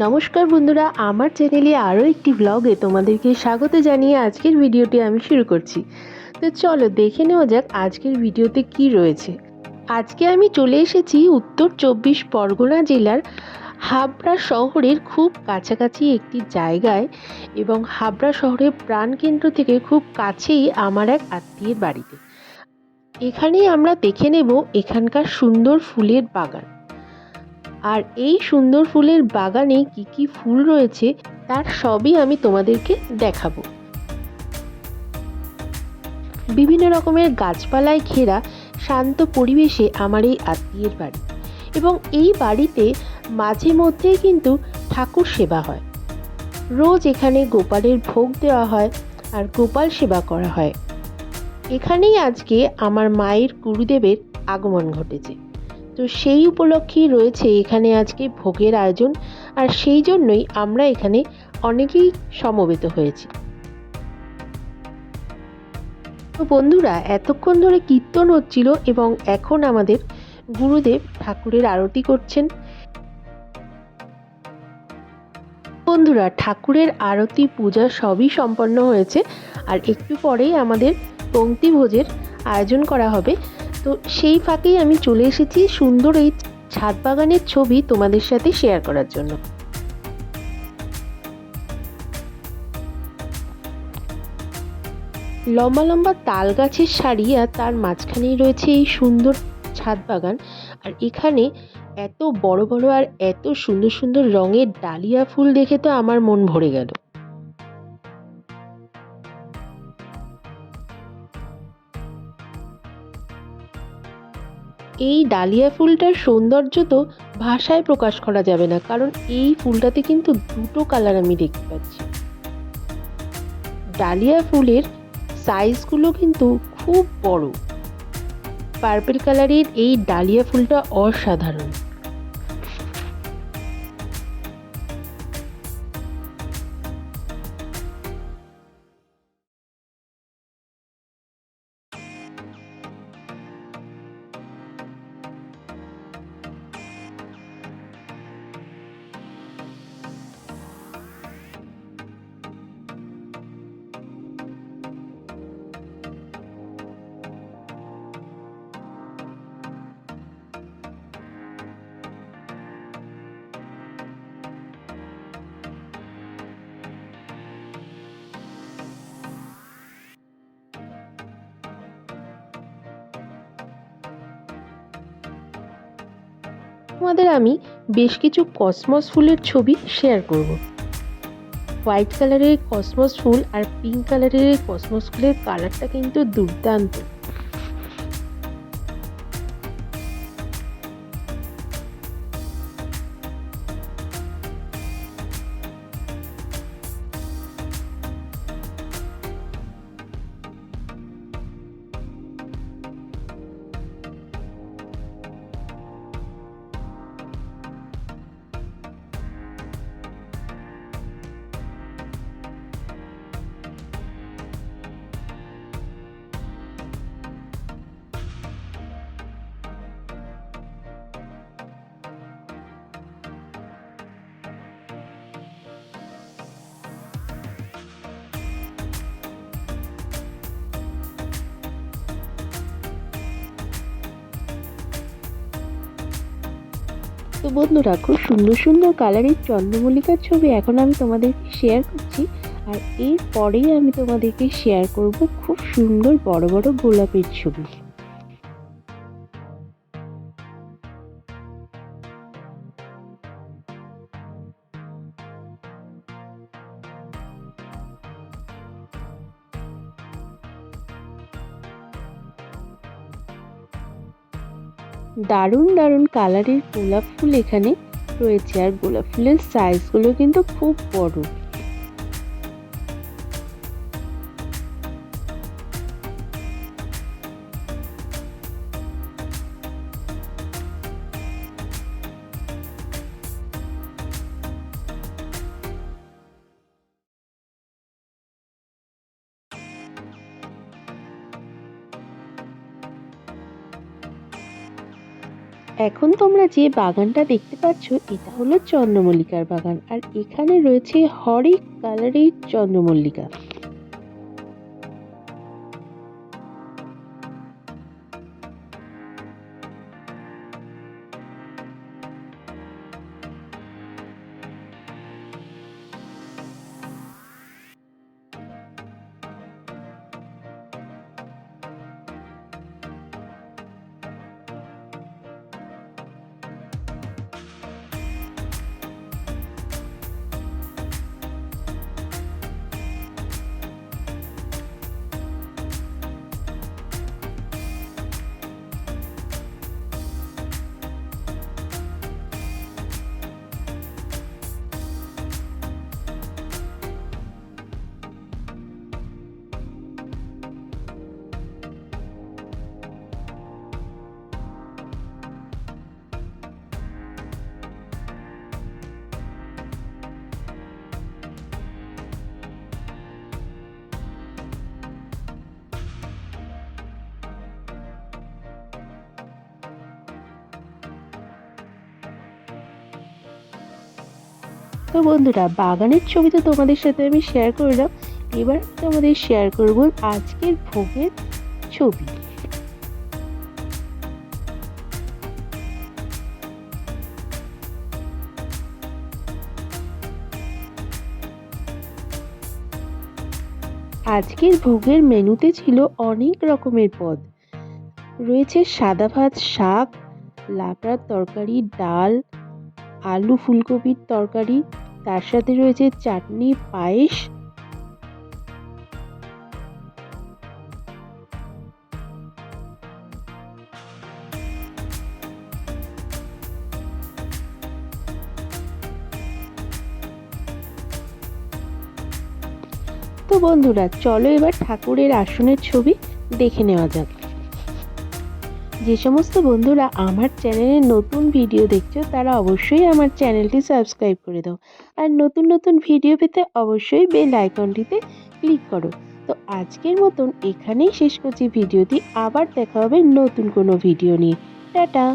নমস্কার বন্ধুরা, আমার চ্যানেলে আরও একটি ব্লগে তোমাদেরকে স্বাগত জানিয়ে আজকের ভিডিওটি আমি শুরু করছি। তো চলো দেখে নেওয়া যাক আজকের ভিডিওতে কি রয়েছে। আজকে আমি চলে এসেছি উত্তর 24 পরগনা জেলার হাবড়া শহরের খুব কাছাকাছি একটি জায়গায়, এবং হাবড়া শহরের প্রাণকেন্দ্র থেকে খুব কাছেই আমার এক আত্মীয়ের বাড়িতে। এখানেই আমরা দেখে নেব এখানকার সুন্দর ফুলের বাগান। আর এই সুন্দর ফুলের বাগানে কি কি ফুল রয়েছে তার সবই আমি তোমাদেরকে দেখাবো। বিভিন্ন রকমের গাছপালায় ঘেরা শান্ত পরিবেশে আমার এই আত্মীয়ের বাড়ি, এবং এই বাড়িতে মাঝে মধ্যেই কিন্তু ঠাকুর সেবা হয়। রোজ এখানে গোপালের ভোগ দেওয়া হয় আর গোপাল সেবা করা হয়। এখানেই আজকে আমার মায়ের গুরুদেবের আগমন ঘটেছে। তো সেই উপলক্ষেই রয়েছে এখানে আজকে ভোগের আয়োজন, আর সেই জন্যই আমরা এখানে অনেকেই সমবেত হয়েছি। তো বন্ধুরা, এতক্ষণ ধরে কীর্তন হচ্ছিল এবং এখন আমাদের গুরুদেব ঠাকুরের আরতি করছেন। বন্ধুরা, ঠাকুরের আরতি পূজা সবই সম্পন্ন হয়েছে, আর একটু পরেই আমাদের পংক্তি ভোজের আয়োজন করা হবে। তো সেই ফাঁকেই আমি চলে এসেছি সুন্দর এই ছাদ বাগানের ছবি তোমাদের সাথে শেয়ার করার জন্য। লম্বা লম্বা তাল গাছের সারি, আর তার মাঝখানেই রয়েছে এই সুন্দর ছাদ বাগান। আর এখানে এত বড় বড় আর এত সুন্দর সুন্দর রঙের ডালিয়া ফুল দেখে তো আমার মন ভরে গেল। এই ডালিয়া ফুলটার সৌন্দর্য তো ভাষায় প্রকাশ করা যাবে না, কারণ এই ফুলটাতে কিন্তু দুটো কালার আমি দেখতে পাচ্ছি। ডালিয়া ফুলের সাইজগুলো কিন্তু খুব বড়। পার্পল কালারের এই ডালিয়া ফুলটা অসাধারণ। তোমাদের আমি বেশ কিছু কসমস ফুলের ছবি শেয়ার করব। হোয়াইট কালারের কসমস ফুল আর পিঙ্ক কালারের কসমস ফুলের কালারটা কিন্তু দুর্দান্ত। তো বন্ধুরা, খুব সুন্দর সুন্দর কালারের চন্দ্রমল্লিকার ছবি এখন আমি তোমাদেরকে শেয়ার করছি। আর এরপরেই আমি তোমাদেরকে শেয়ার করব খুব সুন্দর বড় বড় গোলাপের ছবি। দারুণ দারুণ কালারের গোলাপ ফুল এখানে রয়েছে, আর গোলাপ ফুলের সাইজগুলো কিন্তু খুব বড়। এখন তোমরা যে বাগানটা দেখতে পাচ্ছ এটা হলো চন্দ্রমল্লিকার বাগান, আর এখানে রয়েছে হরেক কালারের চন্দ্রমল্লিকা। তো বন্ধুরা, বাগানের ছবি তো তোমাদের সাথে আমি শেয়ার করলাম, এবার তোমাদের শেয়ার করব আজকের ভোগের ছবি। আজকের ভোগের মেনুতে ছিল অনেক রকমের পদ। রয়েছে সাদা ভাত, শাক, লাবড়ার তরকারি, ডাল, আলু ফুলকপির তরকারি, তার সাথে রয়েছে চাটনি, পায়েস। তো বন্ধুরা, চলো এবার ঠাকুরের আসনের ছবি দেখে নেওয়া যাক। যে সমস্ত বন্ধুরা আমার চ্যানেলে নতুন ভিডিও দেখছো তারা অবশ্যই আমার চ্যানেলটি সাবস্ক্রাইব করে দাও, আর নতুন নতুন ভিডিও পেতে অবশ্যই বেল আইকনটিতে ক্লিক করো। তো আজকের মতন এখানেই শেষ করছি ভিডিওটি, আবার দেখা হবে নতুন কোনো ভিডিও নিয়ে। টাটা।